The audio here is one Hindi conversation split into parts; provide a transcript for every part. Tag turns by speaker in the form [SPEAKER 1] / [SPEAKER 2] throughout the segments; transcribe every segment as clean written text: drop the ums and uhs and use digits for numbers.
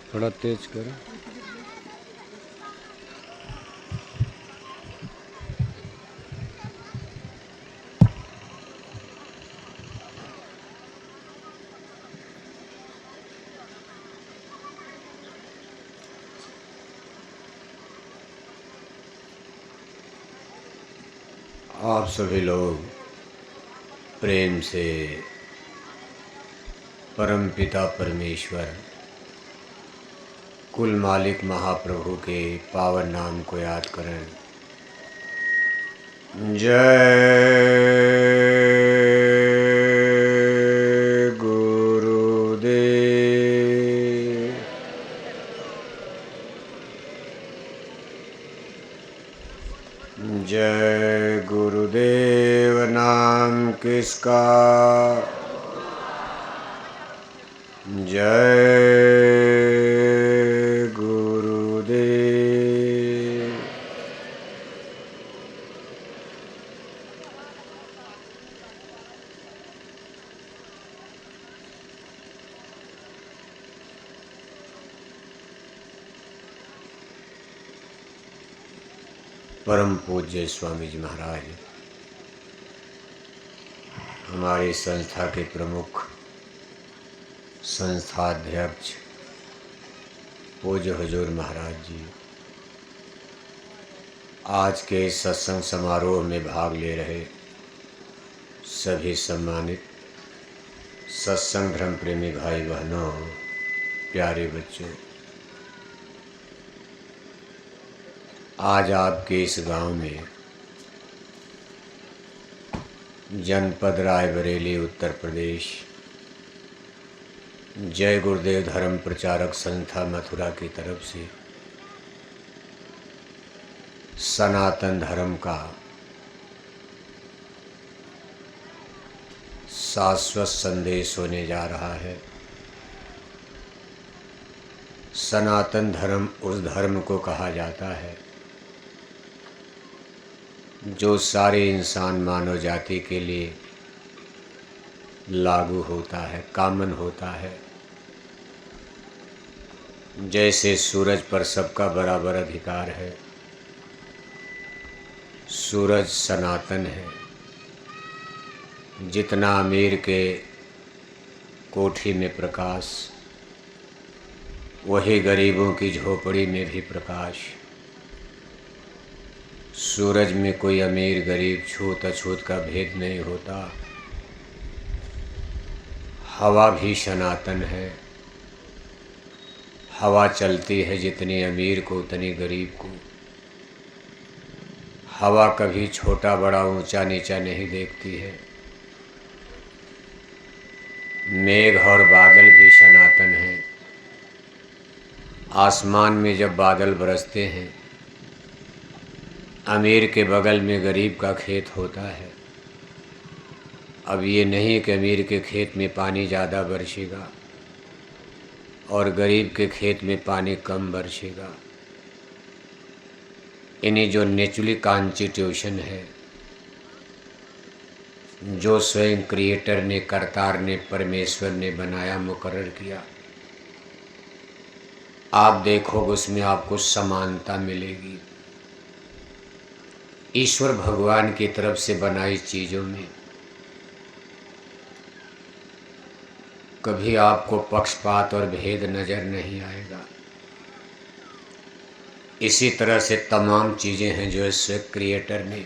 [SPEAKER 1] थोड़ा तेज करो।
[SPEAKER 2] आप सभी लोग प्रेम से परमपिता परमेश्वर कुल मालिक महाप्रभु के पावन नाम को याद करें। जय गुरुदेव। जय गुरुदेव नाम किसका? जय गुरुदेव। परम पूज्य स्वामी जी महाराज हमारी संस्था के प्रमुख संस्थाध्यक्ष पूज्य हुजूर महाराज जी आज के सत्संग समारोह में भाग ले रहे सभी सम्मानित सत्संग धर्म प्रेमी भाई बहनों, प्यारे बच्चों, आज आपके इस गांव में जनपद रायबरेली उत्तर प्रदेश जय गुरुदेव धर्म प्रचारक संस्था मथुरा की तरफ से सनातन धर्म का शाश्वत संदेश होने जा रहा है। सनातन धर्म उस धर्म को कहा जाता है जो सारे इंसान मानव जाति के लिए लागू होता है, कॉमन होता है। जैसे सूरज पर सबका बराबर अधिकार है, सूरज सनातन है। जितना अमीर के कोठी में प्रकाश, वही गरीबों की झोपड़ी में भी प्रकाश। सूरज में कोई अमीर गरीब छूत अछूत का भेद नहीं होता। हवा भी सनातन है। हवा चलती है जितनी अमीर को उतनी गरीब को। हवा कभी छोटा बड़ा ऊंचा नीचा नहीं देखती है। मेघ और बादल भी सनातन हैं। आसमान में जब बादल बरसते हैं, अमीर के बगल में गरीब का खेत होता है। अब ये नहीं कि अमीर के खेत में पानी ज़्यादा बरसेगा और गरीब के खेत में पानी कम बरसेगा। इन्हीं जो नेचुरली कॉन्स्टिट्यूशन है, जो स्वयं क्रिएटर ने, करतार ने, परमेश्वर ने बनाया, मुकर्रर किया, आप देखोगे उसमें आपको समानता मिलेगी। ईश्वर भगवान की तरफ से बनाई चीज़ों में कभी आपको पक्षपात और भेद नज़र नहीं आएगा। इसी तरह से तमाम चीज़ें हैं जो इस क्रिएटर ने,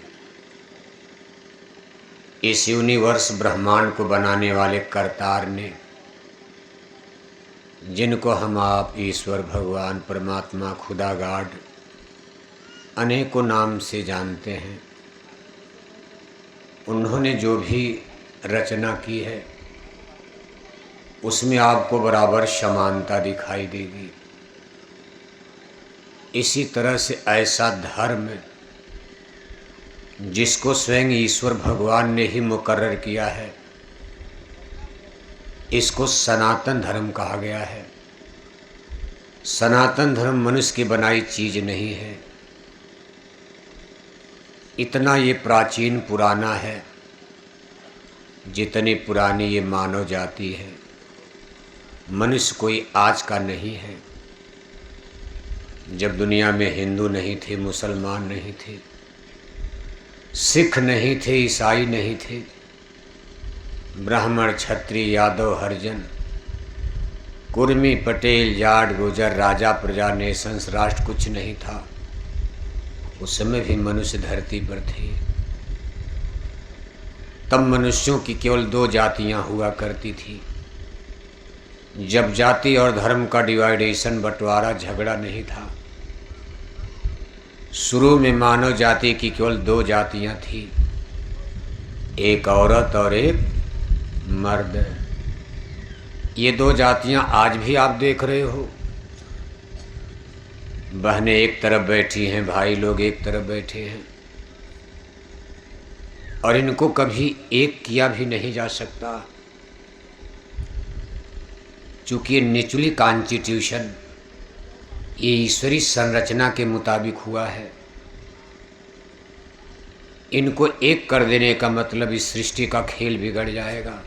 [SPEAKER 2] इस यूनिवर्स ब्रह्मांड को बनाने वाले करतार ने, जिनको हम आप ईश्वर भगवान परमात्मा खुदा गॉड अनेकों नाम से जानते हैं, उन्होंने जो भी रचना की है उसमें आपको बराबर समानता दिखाई देगी। इसी तरह से ऐसा धर्म जिसको स्वयं ईश्वर भगवान ने ही मुकर्रर किया है, इसको सनातन धर्म कहा गया है। सनातन धर्म मनुष्य की बनाई चीज नहीं है। इतना ये प्राचीन पुराना है जितनी पुरानी ये मानव जाति है। मनुष्य कोई आज का नहीं है। जब दुनिया में हिंदू नहीं थे, मुसलमान नहीं थे, सिख नहीं थे, ईसाई नहीं थे, ब्राह्मण, क्षत्रिय, यादव, हरिजन, कुर्मी, पटेल, जाट, गुजर, राजा, प्रजा, नेशंस, राष्ट्र कुछ नहीं था। उस समय भी मनुष्य धरती पर थे। तब मनुष्यों की केवल 2 जातियां हुआ करती थी। जब जाति और धर्म का डिवाइडेशन, बंटवारा, झगड़ा नहीं था। शुरू में मानव जाति की केवल 2 जातियां थी, एक औरत और एक मर्द। ये 2 जातियां आज भी आप देख रहे हो। बहनें एक तरफ बैठी हैं, भाई लोग एक तरफ बैठे हैं, और इनको कभी एक किया भी नहीं जा सकता, चूँकि ये नेचुरली कॉन्स्टिट्यूशन, ये ईश्वरी संरचना के मुताबिक हुआ है। इनको एक कर देने का मतलब इस सृष्टि का खेल बिगड़ जाएगा।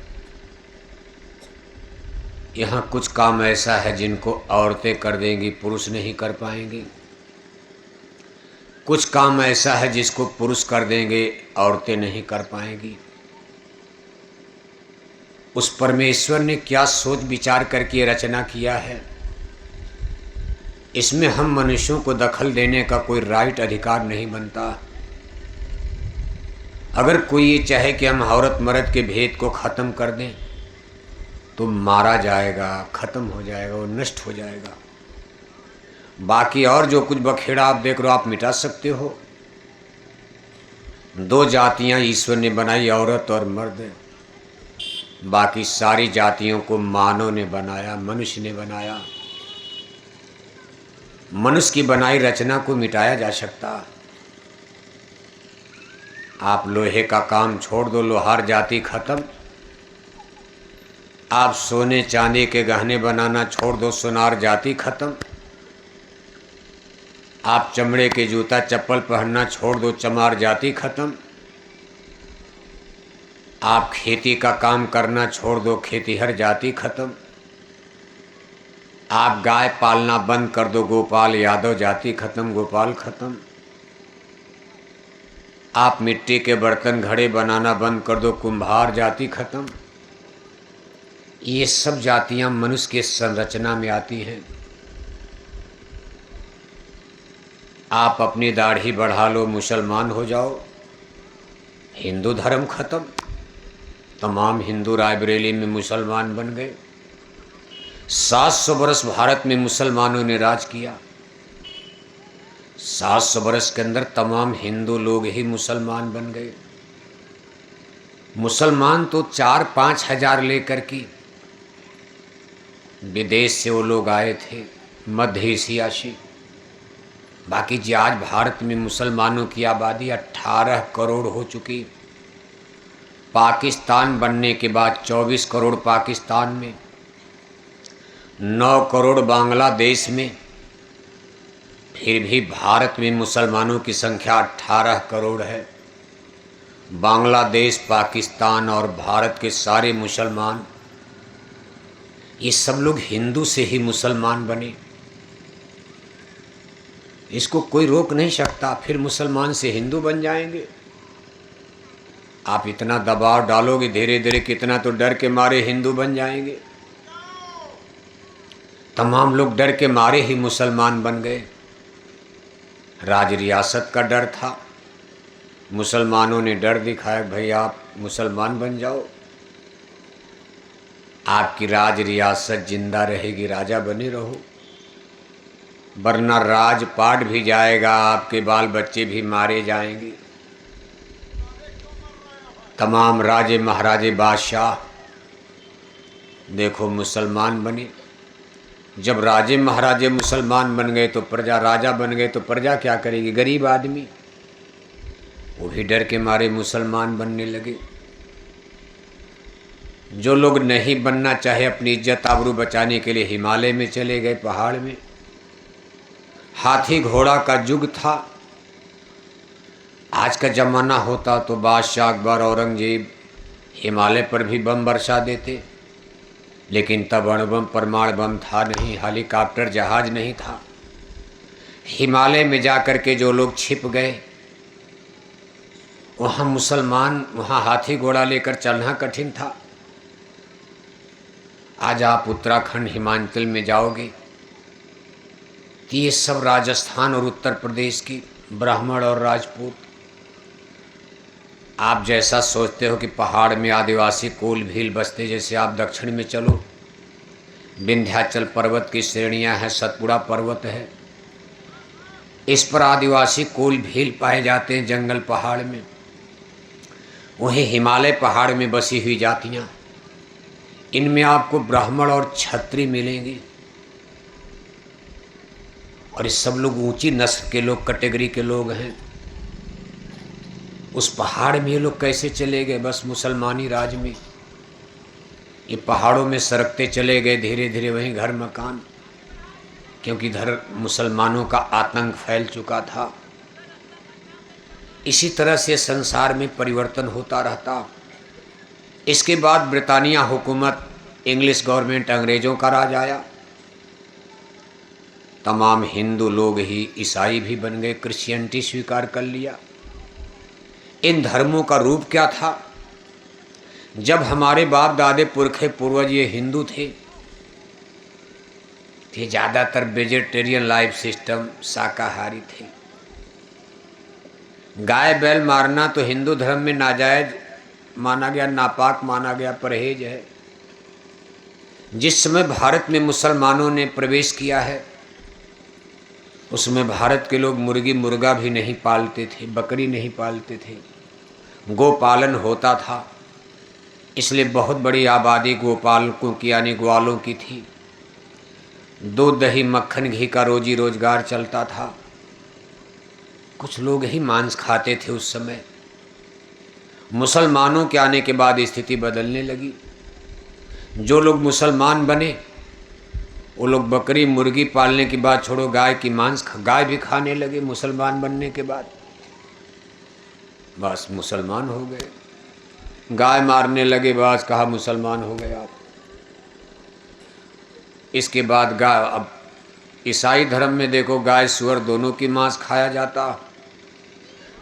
[SPEAKER 2] यहाँ कुछ काम ऐसा है जिनको औरतें कर देंगी, पुरुष नहीं कर पाएंगे। कुछ काम ऐसा है जिसको पुरुष कर देंगे, औरतें नहीं कर पाएंगी। उस परमेश्वर ने क्या सोच विचार करके रचना किया है, इसमें हम मनुष्यों को दखल देने का कोई राइट, अधिकार नहीं बनता। अगर कोई ये चाहे कि हम औरत मर्द के भेद को ख़त्म कर दें तो मारा जाएगा, ख़त्म हो जाएगा, वो नष्ट हो जाएगा। बाकी और जो कुछ बखेड़ा आप देख रहे हो, आप मिटा सकते हो। 2 जातियां ईश्वर ने बनाई, औरत और मर्द। बाकी सारी जातियों को मानव ने बनाया, मनुष्य ने बनाया। मनुष्य की बनाई रचना को मिटाया जा सकता? आप लोहे का काम छोड़ दो, लोहार जाति खत्म। आप सोने चांदी के गहने बनाना छोड़ दो, सोनार जाति खत्म। आप चमड़े के जूता चप्पल पहनना छोड़ दो, चमार जाति खत्म। आप खेती का काम करना छोड़ दो, खेतीहर जाति खत्म। आप गाय पालना बंद कर दो, गोपाल यादव जाति खत्म, गोपाल खत्म। आप मिट्टी के बर्तन घड़े बनाना बंद कर दो, कुम्हार जाति खत्म। ये सब जातियां मनुष्य के संरचना में आती हैं। आप अपनी दाढ़ी बढ़ा लो, मुसलमान हो जाओ, हिंदू धर्म खत्म। तमाम हिंदू रायबरेली में मुसलमान बन गए। 700 वर्ष भारत में मुसलमानों ने राज किया। 700 वर्ष के अंदर तमाम हिंदू लोग ही मुसलमान बन गए। मुसलमान तो 4-5 हजार लेकर की विदेश से वो लोग आए थे, मध्य एशिया से। बाकी जी आज भारत में मुसलमानों की आबादी 18 करोड़ हो चुकी। पाकिस्तान बनने के बाद 24 करोड़ पाकिस्तान में, 9 करोड़ बांग्लादेश में, फिर भी भारत में मुसलमानों की संख्या 18 करोड़ है। बांग्लादेश, पाकिस्तान और भारत के सारे मुसलमान, ये सब लोग हिंदू से ही मुसलमान बने। इसको कोई रोक नहीं सकता। फिर मुसलमान से हिंदू बन जाएंगे। आप इतना दबाव डालोगे, धीरे धीरे कितना तो डर के मारे हिंदू बन जाएंगे। तमाम लोग डर के मारे ही मुसलमान बन गए। राज रियासत का डर था, मुसलमानों ने डर दिखाया, भाई आप मुसलमान बन जाओ, आपकी राज रियासत जिंदा रहेगी, राजा बने रहो, वरना राजपाट भी जाएगा, आपके बाल बच्चे भी मारे जाएंगे। तमाम राजे महाराजे बादशाह देखो मुसलमान बने। जब राजे महाराजे मुसलमान बन गए तो प्रजा, राजा बन गए तो प्रजा क्या करेगी? गरीब आदमी, वो भी डर के मारे मुसलमान बनने लगे। जो लोग नहीं बनना चाहे, अपनी इज्जत आबरू बचाने के लिए हिमालय में चले गए, पहाड़ में। हाथी घोड़ा का युग था। आज का ज़माना होता तो बादशाह अकबर, औरंगजेब हिमालय पर भी बम बरसा देते, लेकिन तब अणुबम, परमाणु बम था नहीं, हेलीकॉप्टर, जहाज नहीं था। हिमालय में जा कर के जो लोग छिप गए, वहाँ मुसलमान, वहाँ हाथी घोड़ा लेकर चलना कठिन था। आज आप उत्तराखंड हिमाचल में जाओगे तो ये सब राजस्थान और उत्तर प्रदेश की ब्राह्मण और राजपूत। आप जैसा सोचते हो कि पहाड़ में आदिवासी कोल भील बसते, जैसे आप दक्षिण में चलो, विंध्याचल पर्वत की श्रेणियां हैं, सतपुड़ा पर्वत है, इस पर आदिवासी कोल भील पाए जाते हैं जंगल पहाड़ में। वहीं हिमालय पहाड़ में बसी हुई जातियां, इनमें आपको ब्राह्मण और क्षत्रिय मिलेंगे। और ये सब लोग ऊंची नस्ल के लोग, कैटेगरी के लोग हैं। उस पहाड़ में ये लोग कैसे चले गए? बस मुसलमानी राज में ये पहाड़ों में सरकते चले गए धीरे धीरे, वहीं घर मकान, क्योंकि इधर मुसलमानों का आतंक फैल चुका था। इसी तरह से संसार में परिवर्तन होता रहता। इसके बाद ब्रिटानिया हुकूमत, इंग्लिश गवर्नमेंट, अंग्रेज़ों का राज आया। तमाम हिंदू लोग ही ईसाई भी बन गए, क्रिश्चियनिटी स्वीकार कर लिया। इन धर्मों का रूप क्या था? जब हमारे बाप दादे पुरखे पूर्वज ये हिंदू थे, ये ज़्यादातर वेजिटेरियन लाइफ सिस्टम, शाकाहारी थे। गाय बैल मारना तो हिंदू धर्म में नाजायज माना गया, नापाक माना गया, परहेज है। जिस समय भारत में मुसलमानों ने प्रवेश किया है, उसमें भारत के लोग मुर्गी मुर्गा भी नहीं पालते थे, बकरी नहीं पालते थे, गोपालन होता था। इसलिए बहुत बड़ी आबादी गोपालकों की यानी ग्वालों की थी। दूध दही मक्खन घी का रोजी रोजगार चलता था। कुछ लोग ही मांस खाते थे उस समय। मुसलमानों के आने के बाद स्थिति बदलने लगी। जो लोग मुसलमान बने वो लोग बकरी मुर्गी पालने की बात छोड़ो, गाय भी खाने लगे मुसलमान बनने के बाद। बस मुसलमान हो गए। गाय मारने लगे, बस कहा मुसलमान हो गए आप। इसके बाद गाय, अब ईसाई धर्म में देखो गाय सूअर दोनों की मांस खाया जाता।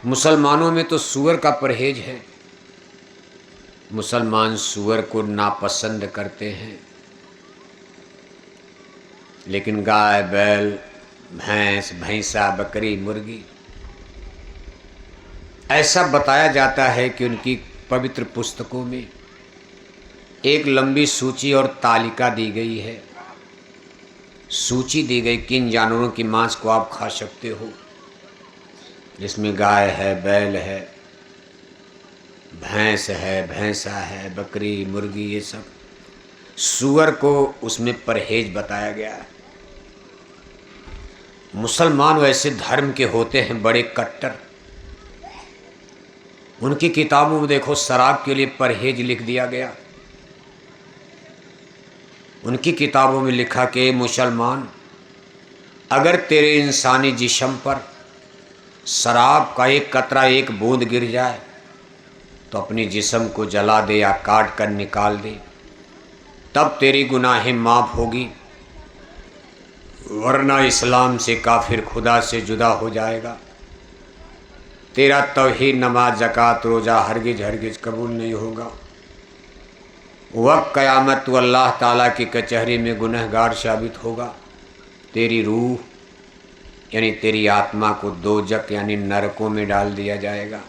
[SPEAKER 2] मुसलमानों में तो सूअर का परहेज है। मुसलमान सूअर को नापसंद करते हैं, लेकिन गाय बैल भैंस भैंसा बकरी मुर्गी, ऐसा बताया जाता है कि उनकी पवित्र पुस्तकों में एक लंबी सूची और तालिका दी गई है। सूची दी गई किन जानवरों की मांस को आप खा सकते हो, जिसमें गाय है, बैल है, भैंस है, भैंसा है, बकरी मुर्गी, ये सब। सूअर को उसमें परहेज बताया गया है। मुसलमान वैसे धर्म के होते हैं बड़े कट्टर। उनकी किताबों में देखो शराब के लिए परहेज लिख दिया गया। उनकी किताबों में लिखा कि मुसलमान, अगर तेरे इंसानी जिस्म पर शराब का एक कतरा, एक बूंद गिर जाए तो अपनी जिस्म को जला दे या काट कर निकाल दे, तब तेरी गुनाहें माफ़ होगी, वरना इस्लाम से काफिर खुदा से जुदा हो जाएगा। तेरा तौहीद, नमाज, ज़कात, रोज़ा हरगिज हरगिज कबूल नहीं होगा। वक्त क़यामत तो अल्लाह ताला की कचहरी में गुनहगार साबित होगा। तेरी रूह यानी तेरी आत्मा को दोजक यानी नरकों में डाल दिया जाएगा,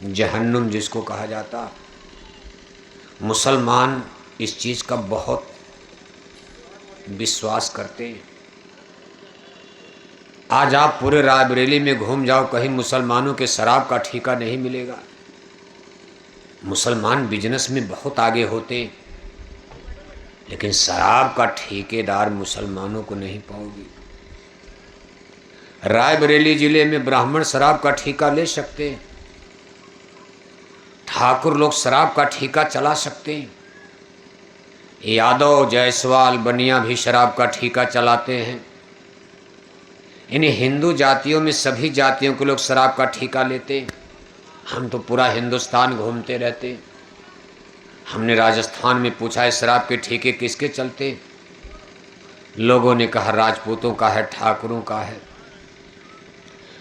[SPEAKER 2] जहन्नुम जिसको कहा जाता। मुसलमान इस चीज़ का बहुत विश्वास करते हैं। आज आप पूरे रायबरेली में घूम जाओ, कहीं मुसलमानों के शराब का ठेका नहीं मिलेगा। मुसलमान बिजनेस में बहुत आगे होते, लेकिन शराब का ठेकेदार मुसलमानों को नहीं पाओगी। रायबरेली जिले में ब्राह्मण शराब का ठेका ले सकते हैं, ठाकुर लोग शराब का ठेका चला सकते हैं, यादव जायसवाल बनिया भी शराब का ठेका चलाते हैं। इन्हीं हिंदू जातियों में सभी जातियों के लोग शराब का ठेका लेते हैं। हम तो पूरा हिंदुस्तान घूमते रहते हैं। हमने राजस्थान में पूछा है शराब के ठेके किसके चलते? लोगों ने कहा राजपूतों का है, ठाकुरों का है।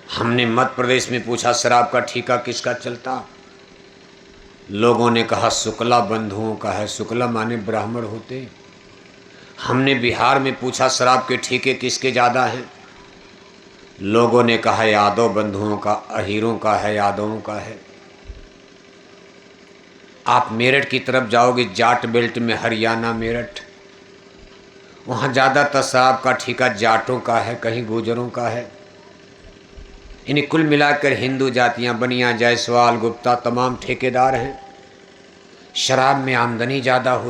[SPEAKER 2] हमने मध्य प्रदेश में पूछा शराब का ठेका किसका चलता, लोगों ने कहा शुक्ला बंधुओं का है, शुक्ला माने ब्राह्मण होते। हमने बिहार में पूछा शराब के ठेके किसके ज़्यादा हैं, लोगों ने कहा यादव बंधुओं का, अहीरों का है, यादवों का है। आप मेरठ की तरफ जाओगे, जाट बेल्ट में हरियाणा मेरठ, वहाँ ज़्यादातर शराब का ठेका जाटों का है, कहीं गुजरों का है। इन्हें कुल मिलाकर हिंदू जातियाँ बनिया, जायसवाल, गुप्ता तमाम ठेकेदार हैं। शराब में आमदनी ज़्यादा होती